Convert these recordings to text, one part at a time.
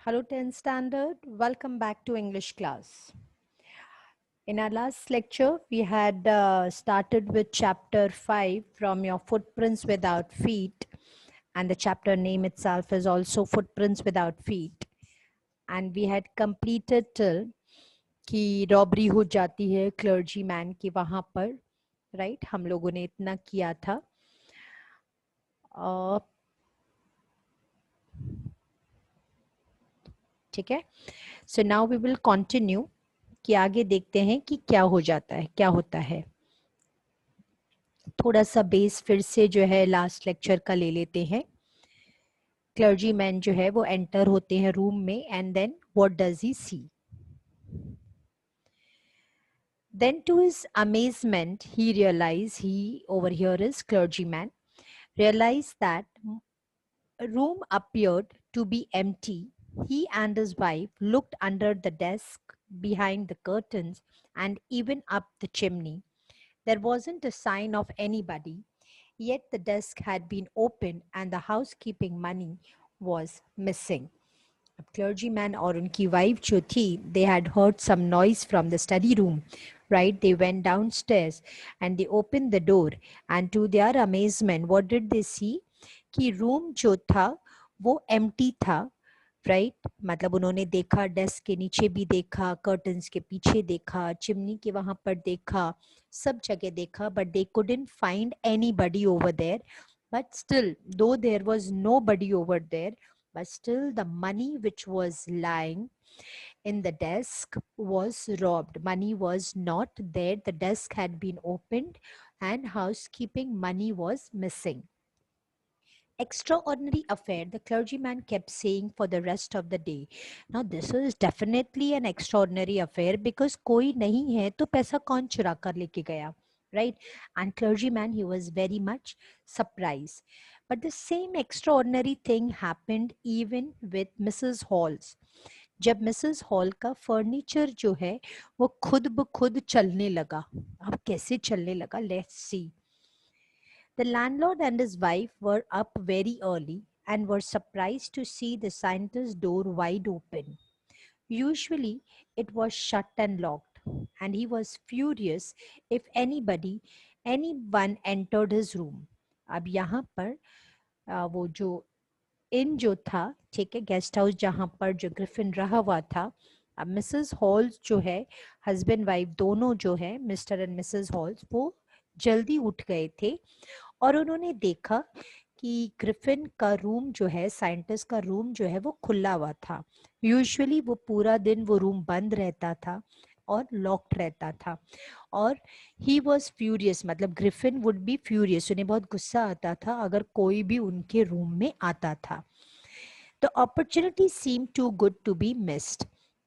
Hello 10th standard, welcome back to English class. In our last lecture, we had started with chapter 5 from your footprints without feet, and the chapter name itself is also footprints without feet. And we had completed till कि robbery हो जाती है clergy man की वहां पर, right? हम लोगों ने इतना किया था. ठीक है. So now we will continue कि आगे देखते हैं कि क्या हो जाता है, क्या होता है. थोड़ा सा बेस फिर से जो है लास्ट लेक्चर का ले लेते हैं. क्लर्जी मैन जो है वो एंटर होते हैं रूम में and then what does he see. Then to his amazement he realized, he over here is clergyman, realized that room appeared to be empty. He and his wife looked under the desk, behind the curtains, and even up the chimney. There wasn't a sign of anybody. Yet the desk had been opened and the housekeeping money was missing. अब clergyman और उनकी wife जो थी, they had heard some noise from the study room, right? They went downstairs and they opened the door, and to their amazement, what did they see? कि room जो था वो empty था, राइट? मतलब उन्होंने देखा, डेस्क के नीचे भी देखा, कर्टन्स के पीछे देखा, चिमनी के वहां पर देखा, सब जगह देखा, but they couldn't find anybody over there. But still, though there was nobody over there, but still the money which was lying in the desk was robbed. Money was not there. The desk had been opened and housekeeping money was missing. Extraordinary affair, the clergyman kept saying for the rest of the day. Now this is definitely an extraordinary affair because कोई नहीं है तो पैसा कौन चुरा कर लेके गया, right? And clergyman, he was very much surprised. But the same extraordinary thing happened even with Mrs. Halls. जब मिसेस हॉल का फर्नीचर जो है वो खुद ब खुद चलने लगा. अब कैसे चलने लगा, let's see. The landlord and his wife were up very early and were surprised to see the scientist's door wide open. Usually, it was shut and locked, and he was furious if anyone entered his room. अब यहाँ पर वो जो इन जो था, ठीक है, guest house जहाँ पर जो ग्रिफिन रहा हुआ था, अब मिसेस हॉल्स जो है, हस्बैंड वाइफ दोनों जो है, मिस्टर एंड मिसेस हॉल्स, वो जल्दी उठ गए थे और उन्होंने देखा कि ग्रिफिन का रूम जो है, साइंटिस्ट का रूम जो है, वो खुला हुआ था. यूजुअली वो पूरा दिन वो रूम बंद रहता था और लॉक्ड रहता था. और ही वॉज फ्यूरियस, मतलब ग्रिफिन वुड बी फ्यूरियस, उन्हें बहुत गुस्सा आता था अगर कोई भी उनके रूम में आता था. The opportunity seem too good to be missed.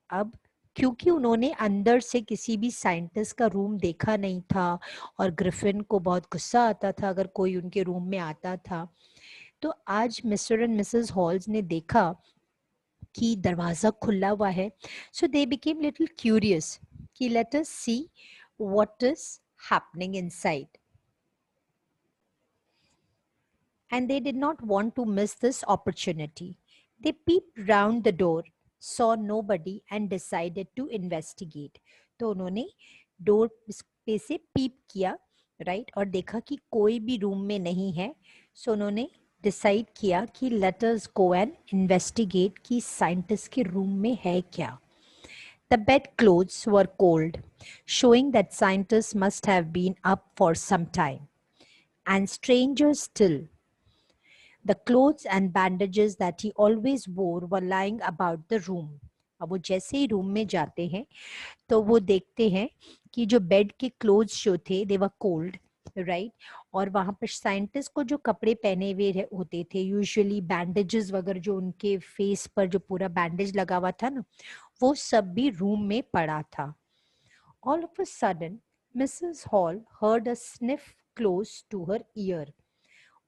अब क्योंकि उन्होंने अंदर से किसी भी साइंटिस्ट का रूम देखा नहीं था और ग्रिफिन को बहुत गुस्सा आता था अगर कोई उनके रूम में आता था, तो आज मिस्टर एंड मिसेस हॉल्स ने देखा कि दरवाजा खुला हुआ है. सो दे बिकेम लिटिल क्यूरियस कि let us see what is happening inside. And they did not want to miss this opportunity. They peeped round the door, saw nobody and decided to investigate. तो उन्होंने door पे से पीप किया, right, और देखा कि कोई भी रूम में नहीं है. सो उन्होंने डिसाइड किया कि let us go and investigate कि साइंटिस्ट के रूम में है क्या. The bedclothes were cold, showing that scientists must have been up for some time. And stranger still, the clothes and bandages that he always wore were lying about the room. अब वो जैसे ही room में जाते हैं तो वो देखते हैं कि जो बेड के क्लोथ्स जो थे दे वर कोल्ड, राइट, और वहां पर साइंटिस्ट को जो कपड़े पहने हुए होते थे, यूजुअली बैंडेजेस वगैरह, जो उनके फेस पर जो पूरा बैंडेज लगा हुआ था ना, वो सब भी रूम में पड़ा था. All of a sudden, Mrs. Hall heard a sniff close to her ear.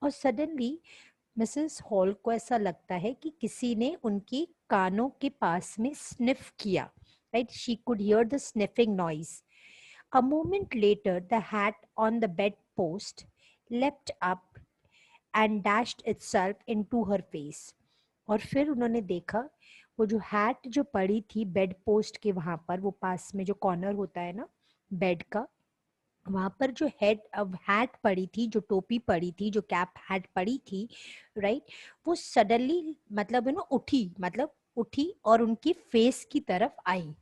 और सडनली मिसेस हॉल को ऐसा लगता है कि किसी ने उनकी कानों के पास में स्निफ किया, right? She could hear the sniffing noise. A moment later the hat on the bed post left up and dashed itself into her face. और फिर उन्होंने देखा वो जो हैट जो पड़ी थी बेड पोस्ट के वहां पर, वो पास में जो कॉर्नर होता है ना बेड का, वहां पर जो हेड अब हैट पड़ी थी, जो टोपी पड़ी थी, जो कैप हैट पड़ी थी, राइट, वो सडनली मतलब उठी, मतलब उठी और उनकी फेस की तरफ आई।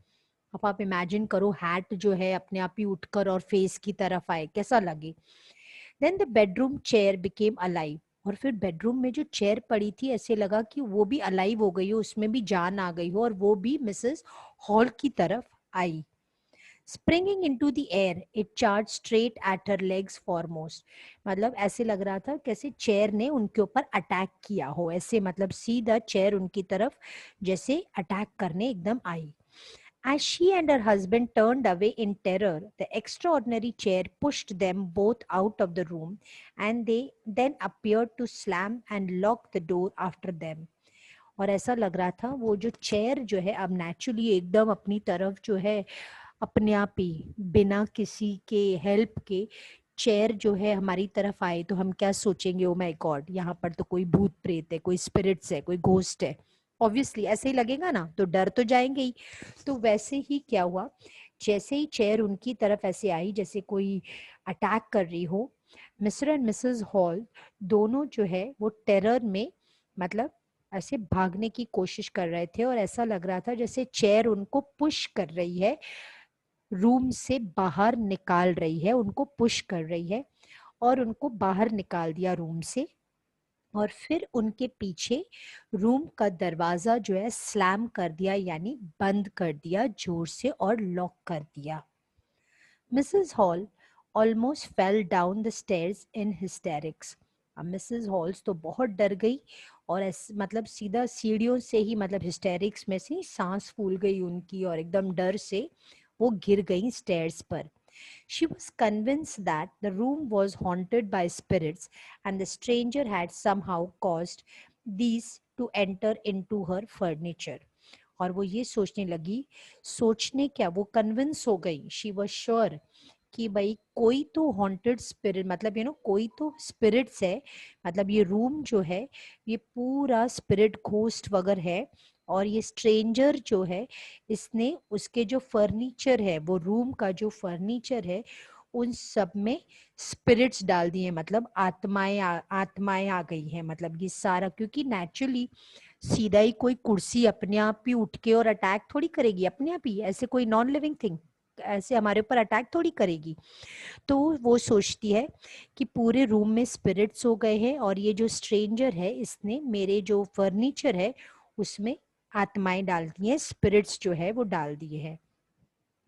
अब आप इमेजिन करो हैट जो है अपने आप ही उठकर और फेस की तरफ आए, कैसा लगे। Then the bedroom chair became alive, और फिर बेडरूम में जो चेयर पड़ी थी ऐसे लगा कि वो भी अलाइव हो गई हो, उसमें भी जान आ गई हो, और वो भी मिसेस हॉल की तरफ आई। Springing into the air, it charged straight at her legs foremost. मतलब ऐसे लग रहा था कैसे चेयर ने उनके ऊपर अटैक किया हो, ऐसे मतलब सीधा चेयर उनकी तरफ जैसे अटैक करने एकदम आई। As she and her husband turned away in terror, the extraordinary chair pushed them both out of the room, and they then appeared to slam and lock the door after them. और ऐसा लग रहा था वो जो chair जो है अब नेचुरली एकदम अपनी तरफ जो है अपने आप ही बिना किसी के हेल्प के चेयर जो है हमारी तरफ आए, तो हम क्या सोचेंगे, ओ माय गॉड यहाँ पर तो कोई भूत प्रेत है, कोई स्पिरिट्स है, कोई घोस्ट है। ऑब्वियसली ऐसे ही लगेगा ना, तो डर तो जाएंगे ही। तो वैसे ही क्या हुआ, जैसे ही चेयर उनकी तरफ ऐसे आई जैसे कोई अटैक कर रही हो, मिस्टर एंड मिसेस हॉल दोनों जो है वो टेरर में मतलब ऐसे भागने की कोशिश कर रहे थे, और ऐसा लग रहा था जैसे चेयर उनको पुश कर रही है, रूम से बाहर निकाल रही है, उनको पुश कर रही है और उनको बाहर निकाल दिया रूम से। और फिर उनके पीछे रूम का दरवाजा जो है स्लैम कर दिया, यानी बंद कर दिया जोर से और लॉक कर दिया। Mrs hall almost fell down the stairs in hysterics. अब मिसेस हॉल्स तो बहुत डर गई और मतलब सीधा सीढ़ियों से ही मतलब हिस्टेरिक्स में से सांस फूल गई उनकी, और एकदम डर से वो गिर गई स्टेयर्स पर। She was convinced that the room was haunted by spirits and the stranger had somehow caused these to enter into her furniture. और वो ये सोचने लगी, सोचने क्या, वो कन्विंस हो गई, शी वॉज श्योर कि भाई कोई तो हॉन्टेड स्पिरिट, मतलब कोई तो स्पिरिट्स है, मतलब ये रूम जो है ये पूरा स्पिरिट घोस्ट वगैरह है, और ये स्ट्रेंजर जो है इसने उसके जो फर्नीचर है, वो रूम का जो फर्नीचर है उन सब में स्पिरिट्स डाल दिए, मतलब आत्माएं आ गई हैं, मतलब ये सारा, क्योंकि नेचुरली सीधा ही कोई कुर्सी अपने आप ही उठ के और अटैक थोड़ी करेगी अपने आप ही, ऐसे कोई नॉन लिविंग थिंग ऐसे हमारे ऊपर अटैक थोड़ी करेगी। तो वो सोचती है कि पूरे रूम में स्पिरिट्स हो गए हैं, और ये जो स्ट्रेंजर है इसने मेरे जो फर्नीचर है उसमें आत्माएं डाल दी हैं, स्पिरिट्स जो है वो डाल दिए हैं।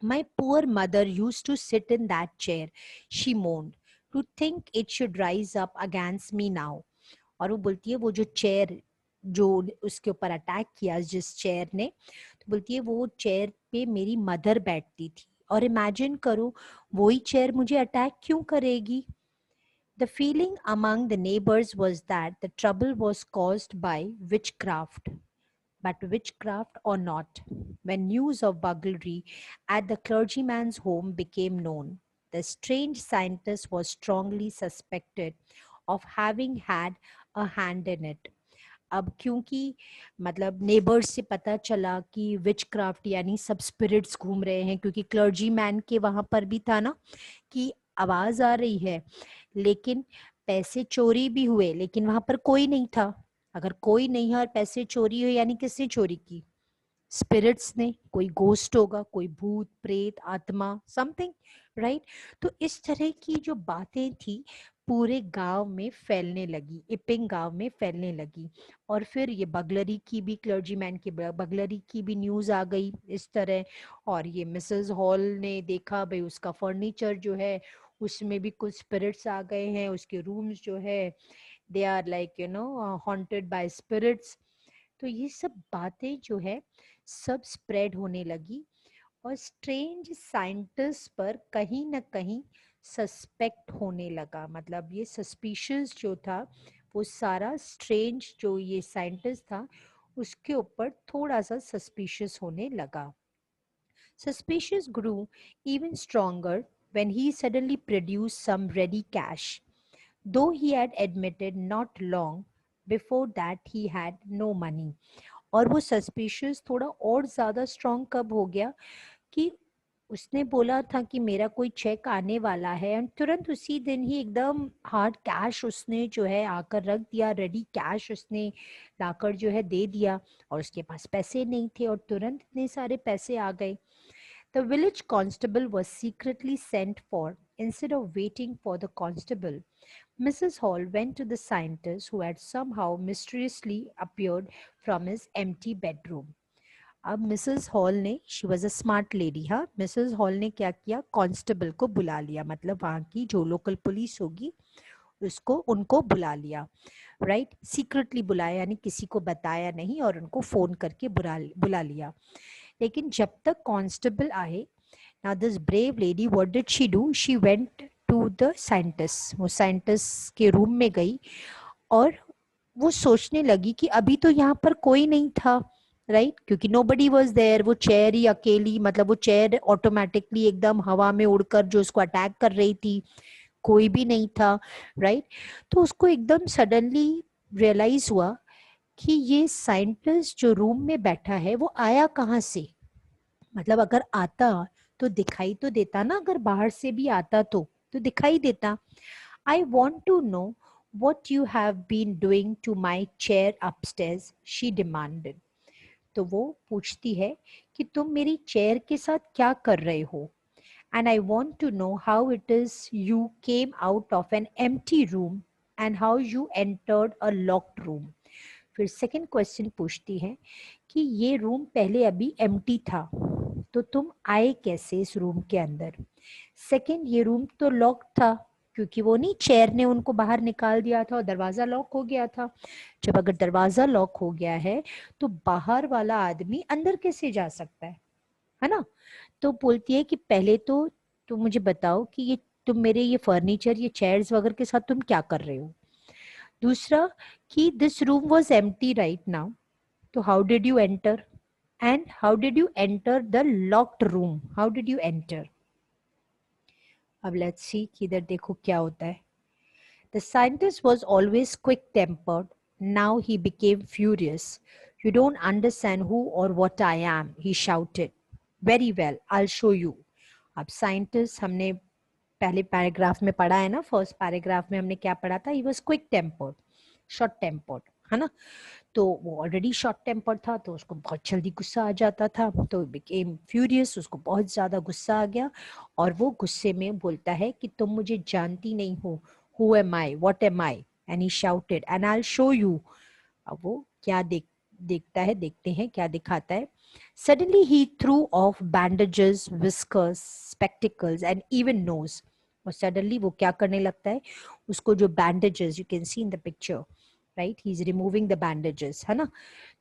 My poor mother used to sit in that chair, she moaned, to think it should rise up against me now. और वो बोलती है वो जो चेयर जो उसके ऊपर अटैक किया जिस चेयर ने, तो बोलती है वो चेयर पे मेरी मदर बैठती थी, और इमेजिन करो वही चेयर मुझे अटैक क्यों करेगी। The feeling among the neighbors was that the trouble was caused by witchcraft. But witchcraft or not, when news of burglary at the clergyman's home became known, the strange scientist was strongly suspected of having had a hand in it. अब क्योंकि मतलब neighbours से पता चला कि विच craft यानी सब spirits घूम रहे हैं, क्योंकि क्लर्जी मैन के वहां पर भी था ना कि आवाज आ रही है, लेकिन पैसे चोरी भी हुए, लेकिन वहां पर कोई नहीं था। अगर कोई नहीं है और पैसे चोरी हुए यानी किसने चोरी की, स्पिरिट्स ने, कोई घोस्ट होगा, कोई भूत प्रेत आत्मा समथिंग, राइट। तो इस तरह की जो बातें थी पूरे गांव में फैलने लगी, इपिंग गांव में फैलने लगी। और फिर ये बगलरी की भी, क्लर्जीमैन की बगलरी की भी न्यूज आ गई इस तरह। और ये मिसेस हॉल ने देखा भाई उसका फर्नीचर जो है उसमें भी कुछ स्पिरिट्स आ गए हैं, उसके रूम्स जो है they are like haunted by spirits. तो ये सब बातें जो है सब स्प्रेड होने लगी, और स्ट्रेंज साइंटिस्ट पर कहीं ना कहीं सस्पेक्ट होने लगा, मतलब ये सस्पिशियस जो था वो सारा स्ट्रेंज जो ये साइंटिस्ट था उसके ऊपर थोड़ा सा सस्पिशियस होने लगा। Suspicious grew even stronger when he suddenly produced some ready cash, though he had admitted not long before that he had no money. और वो सस्पिशियस थोड़ा और ज़्यादा स्ट्रॉन्ग कब हो गया कि उसने बोला था कि मेरा कोई चेक आने वाला है एंड तुरंत उसी दिन ही एकदम हार्ड कैश उसने जो है आकर रख दिया, रेडी कैश उसने लाकर जो है दे दिया, और उसके पास पैसे नहीं थे और तुरंत इतने सारे पैसे आ गए. The village constable was secretly sent for. Instead of waiting for the constable, Mrs. Hall went to the scientist who had somehow mysteriously appeared from his empty bedroom. अब मिसेस हॉल ने, she was a smart lady, हाँ, Mrs hall ने क्या किया, constable को बुला लिया, मतलब वहाँ की जो लोकल पुलिस होगी उसको, उनको बुला लिया, राइट, सीक्रेटली बुलाया, यानी किसी को बताया नहीं और उनको फोन करके बुला लिया. लेकिन जब तक कांस्टेबल आए, now this brave lady what did she do, she went to the scientist, वो साइंटिस्ट के रूम में गई और वो सोचने लगी कि अभी तो यहाँ पर कोई नहीं था, राइट, क्योंकि नोबडी वाज देयर, वो चेयर ही अकेली, मतलब वो चेयर ऑटोमेटिकली एकदम हवा में उड़कर जो उसको अटैक कर रही थी, कोई भी नहीं था, राइट. तो उसको एकदम सडनली रियलाइज हुआ कि ये साइंटिस्ट जो रूम में बैठा है वो आया कहाँ से, मतलब अगर आता तो दिखाई तो देता ना, अगर बाहर से भी आता तो दिखाई देता. I want to know what you have been doing to my chair upstairs, she demanded. तो वो पूछती है कि तुम मेरी चेयर के साथ क्या कर रहे हो, and I want to know how it is you came out of an empty room and how you entered a locked room. फिर सेकंड क्वेश्चन पूछती है कि ये रूम पहले अभी एम्प्टी था, तो तुम आए कैसे इस रूम के अंदर. सेकंड, ये रूम तो लॉक था, क्योंकि वो नहीं, चेयर ने उनको बाहर निकाल दिया था और दरवाजा लॉक हो गया था. जब अगर दरवाजा लॉक हो गया है तो बाहर वाला आदमी अंदर कैसे जा सकता है ना. तो बोलती है कि पहले तो तुम मुझे बताओ कि ये तुम मेरे ये फर्नीचर, ये चेयर्स वगैरह के साथ तुम क्या कर रहे हो. दूसरा कि this room was empty right now, तो how did you enter, and how did you enter the locked room, how did you enter. अब लेट्स सी कि इधर देखो क्या होता है. The scientist was always quick tempered. Now he became furious. You don't understand who or what I am, he shouted. Very well, I'll show you. अब scientist, हमने पहले पैराग्राफ में पढ़ा है ना, फर्स्ट पैराग्राफ में हमने क्या पढ़ा था, he was quick tempered, short tempered, है ना. तो वो ऑलरेडी शॉर्ट टेम्पर था, तो उसको बहुत जल्दी गुस्सा आ जाता था, तो बिकेम फ्यूरियस, उसको बहुत ज़्यादा गुस्सा आ गया और वो गुस्से में बोलता है कि तुम मुझे जानती नहीं हो, who am I, what am I, and he shouted and I will show you. अब वो क्या देखता है, देखते हैं क्या दिखाता है. Suddenly he threw off bandages, whiskers, spectacles and even nose. और suddenly वो क्या करने लगता है, उसको जो bandages you can see in the picture, right, he's removing the bandages, है ना.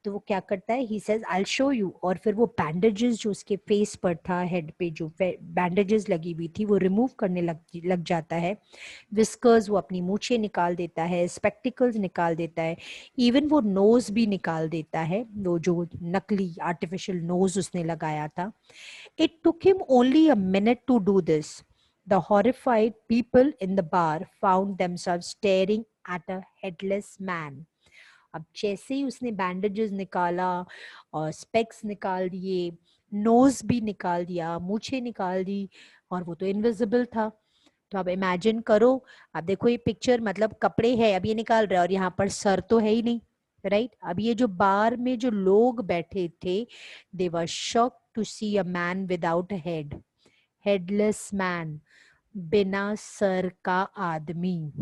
तो वो क्या करता है, he says I'll show you, और फिर वो bandages जो उसके face पर था, head पे जो bandages लगी हुई थी, वो remove करने लग जाता है. whiskers वो अपनी मूछें निकाल देता है, spectacles निकाल देता है, इवन वो nose भी निकाल देता है, वो जो नकली artificial nose उसने लगाया था. It took him only a minute to do this. The horrified people in the bar found themselves staring at a headless man. अब जैसे ही उसने बैंडेजेस निकाला और स्पेक्स निकाल दिए, नोज भी निकाल दिया, मूछें निकाल दी, और वो तो इनविजिबल था. तो अब इमेजिन करो, अब देखो ये पिक्चर, मतलब कपड़े है, अब ये निकाल रहा है और यहाँ पर सर तो है ही नहीं, राइट. अब ये जो बार में जो लोग बैठे थे, they were shocked to see a man without head, headless man, बिना सर का आदमी.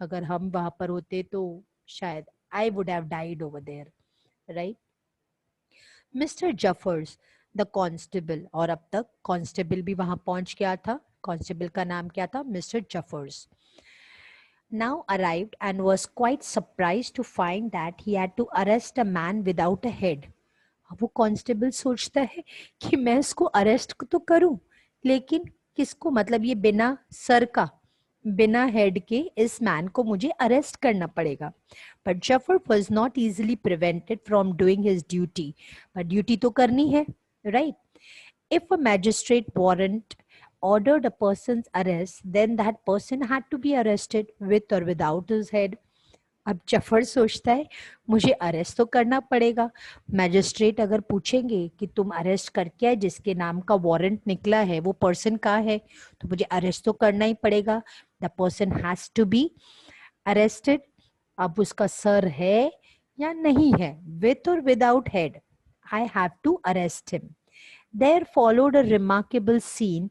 अगर हम वहां पर होते तो शायद I would have died over there, right? Mr. Jaffers, the constable, और अब तक कांस्टेबल भी वहां पहुंच गया था. कांस्टेबल का नाम क्या था, mister जफर्स. Now arrived and was quite surprised to find that he had to arrest a man without a head. अब वो कांस्टेबल सोचता है कि मैं इसको अरेस्ट तो करूं, लेकिन किसको, मतलब ये बिना सर का, बिना हेड के इस मैन को मुझे अरेस्ट करना पड़ेगा. But Zafar was not easily prevented from doing his duty. But duty तो करनी है, right. If a magistrate warrant ordered a person's arrest, then that person had to be arrested with or without his head. अब जफर सोचता है मुझे arrest तो करना पड़ेगा। मैजिस्ट्रेट अगर पूछेंगे कि तुम अरेस्ट करके आए, जिसके नाम का वारंट निकला है वो पर्सन कहाँ है, तो मुझे अरेस्ट तो करना ही पड़ेगा। The person has to be arrested. अब उसका सर है या नहीं है, विथ और without head, I have to arrest him. There followed a remarkable scene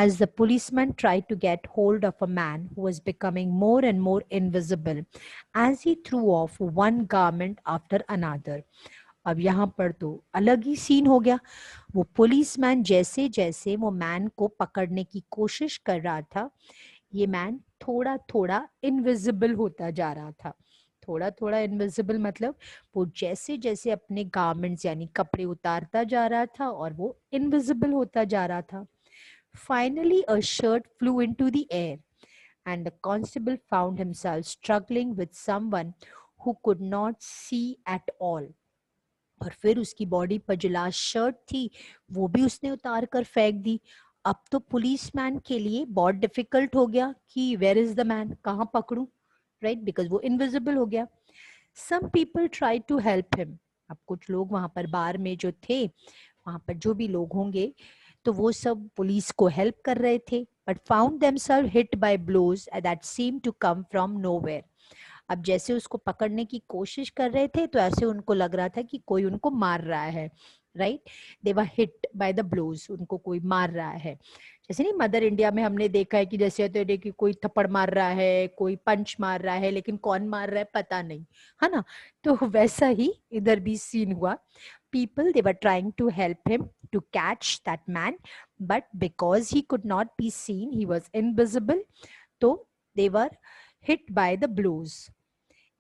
as the policeman tried to get hold of a man who was becoming more and more invisible as he threw off one garment after another. अब यहाँ पर तो अलग ही scene हो गया। वो policeman जैसे जैसे वो मैन को पकड़ने की कोशिश कर रहा था, ये मैन थोड़ा थोड़ा इनविजिबल होता जा रहा था। थोड़ा थोड़ा इनविजिबल मतलब वो जैसे जैसे अपने गारमेंट्स यानी कपड़े उतारता जा रहा था और वो इनविजिबल होता जा रहा था। Finally a shirt flu into the air and the constable found himself struggling with someone who could not see at all. और फिर उसकी बॉडी पर जो लास्ट शर्ट थी वो भी उसने उतार कर फेंक दी। अब तो पुलिसमैन के लिए बहुत डिफिकल्ट हो गया कि वेयर इज द मैन, कहाँ पकड़ूं, राइट, बिकॉज वो इनविजिबल हो गया। Some people try to help him. अब कुछ लोग वहां पर बार में जो थे, वहां पर जो भी लोग होंगे, तो वो सब पुलिस को हेल्प कर रहे थे, but found themselves hit by blows that seem to come from nowhere. अब जैसे उसको पकड़ने की कोशिश कर रहे थे तो ऐसे उनको लग रहा था कि कोई उनको मार रहा है, right. They were hit by the blows, उनको कोई मार रहा है। जैसे नहीं मदर इंडिया में हमने देखा है कि जैसे होते हैं कि कोई थप्पड़ मार रहा है, कोई पंच मार रहा है, लेकिन कौन मार रहा है पता नहीं, है ना। तो वैसा ही इधर भी सीन हुआ। People, they were trying to help him to catch that man, but because he could not be seen, he was invisible, so they were hit by the blows.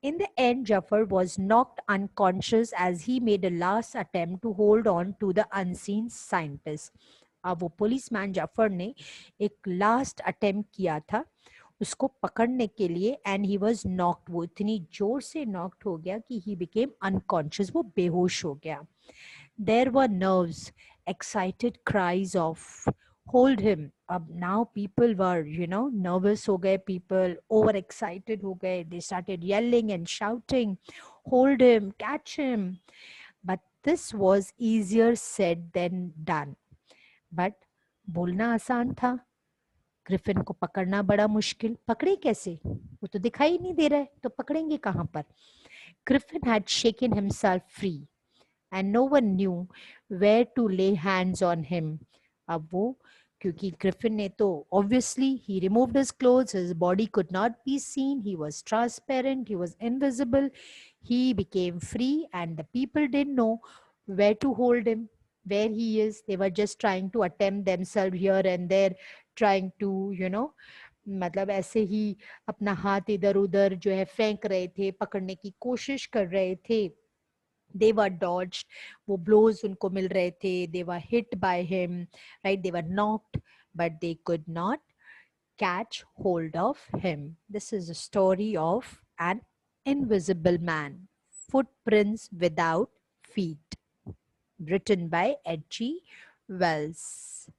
In the end, Jafar was knocked unconscious as he made a last attempt to hold on to the unseen scientist. अब वो policeman Zafar ने एक last attempt किया था उसको पकड़ने के लिए, एंड ही वाज नॉक्ड, वो इतनी जोर से नॉक्ड हो गया कि ही बिकेम अनकॉन्शियस, वो बेहोश हो गया। There were nerves, excited cries of hold him. Ab now people were, nervous ho gaye, people overexcited ho gaye. They started yelling and shouting, hold him, catch him. But this was easier said than done. But बोलना आसान था, Griffin को पकड़ना बड़ा मुश्किल। पकड़े कैसे, वो तो दिखाई नहीं दे रहा है, तो पकड़ेंगे कहां पर। Griffin had shaken himself free and no one knew where to lay hands on him. अब वो, क्योंकि ग्रिफिन ने तो obviously he removed his clothes, his body could not be seen, he was transparent, he was invisible, he became free, and the people didn't know where to hold him, where he is. They were just trying to attempt themselves here and there, trying to, मतलब ऐसे ही अपना हाथ इधर उधर जो है फेंक रहे थे, पकड़ने की कोशिश कर रहे थे। they were dodged, वो blows उनको मिल रहे थे, they were hit by him, right, they were knocked, but they could not catch hold of him. This is a story of an invisible man, footprints without feet, written by H.G. Wells.